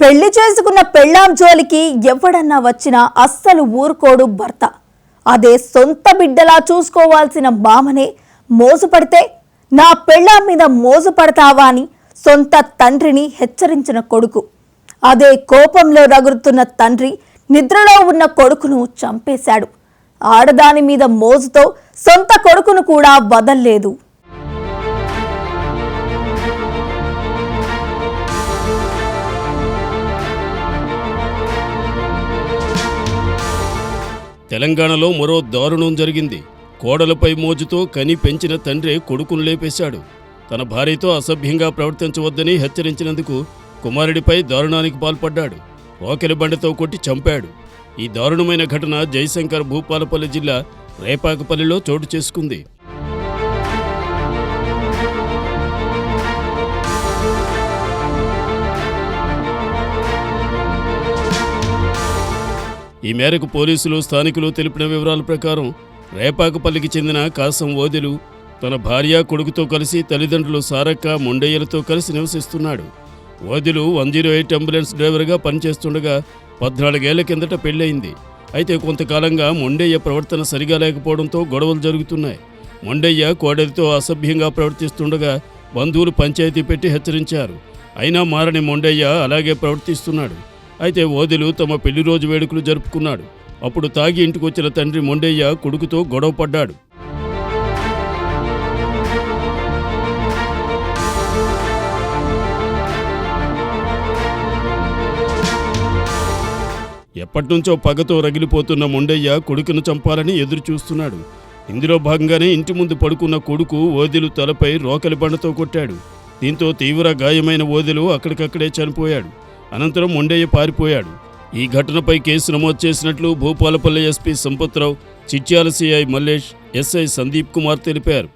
పెళ్లి చేసుకున్న పెళ్ళాం జోలికి ఎవడన్నా వచ్చినా అస్సలు ఊరుకోడు భర్త. అదే సొంత బిడ్డలా చూసుకోవాల్సిన మామనే మోజుపడితే నా పెళ్ళాం మీద మోజుపడతావా అని సొంత తండ్రిని హెచ్చరించిన కొడుకు. అదే కోపంలో రగులుతున్న తండ్రి నిద్రలో ఉన్న కొడుకును చంపేశాడు. ఆడదాని మీద మోజుతో సొంత కొడుకును కూడా వదల్లేదు. తెలంగాణలో మరో దారుణం జరిగింది. కోడలపై మోజుతో కని పెంచిన తండ్రి కొడుకును లేపేశాడు. తన భార్యతో అసభ్యంగా ప్రవర్తించవద్దని హెచ్చరించినందుకు కుమారుడిపై దారుణానికి పాల్పడ్డాడు. రోకెలి బండతో కొట్టి చంపాడు. ఈ దారుణమైన ఘటన జయశంకర్ భూపాలపల్లి జిల్లా రేపాకపల్లిలో చోటు చేసుకుంది. ఈ మేరకు పోలీసులు, స్థానికులు తెలిపిన వివరాల ప్రకారం రేపాకపల్లికి చెందిన కాసం ఓదెలు తన భార్య, కొడుకుతో కలిసి తల్లిదండ్రులు సారక్క, మొండయ్యలతో కలిసి నివసిస్తున్నాడు. ఓదెలు 108 అంబులెన్స్ డ్రైవర్గా పనిచేస్తుండగా 14 ఏళ్ల కిందట పెళ్ళయింది. అయితే కొంతకాలంగా మొండయ్య ప్రవర్తన సరిగా లేకపోవడంతో గొడవలు జరుగుతున్నాయి. మొండయ్య కోడలితో అసభ్యంగా ప్రవర్తిస్తుండగా బంధువులు పంచాయతీ పెట్టి హెచ్చరించారు. అయినా మారని మొండయ్య అలాగే ప్రవర్తిస్తున్నాడు. అయితే ఓదెలు తమ పెళ్లి రోజు వేడుకలు జరుపుకున్నాడు. అప్పుడు తాగి ఇంటికి వచ్చిన తండ్రి మొండయ్య కొడుకుతో గొడవ పడ్డాడు. ఎప్పటినుంచో పగతో రగిలిపోతున్న మొండయ్య కొడుకును చంపాలని ఎదురు చూస్తున్నాడు. ఇందులో భాగంగానే ఇంటి ముందు పడుకున్న కొడుకు ఓదెలు తలపై రోకలి బండతో కొట్టాడు. దీంతో తీవ్ర గాయమైన ఓదెలు అక్కడికక్కడే చనిపోయాడు. అనంతరం మొండయ్య పారిపోయాడు. ఈ ఘటనపై కేసు నమోదు చేసినట్లు Bhupalpally SP Sampathrao, Chityal CI Mallesh, SI Sandeep Kumar తెలిపారు.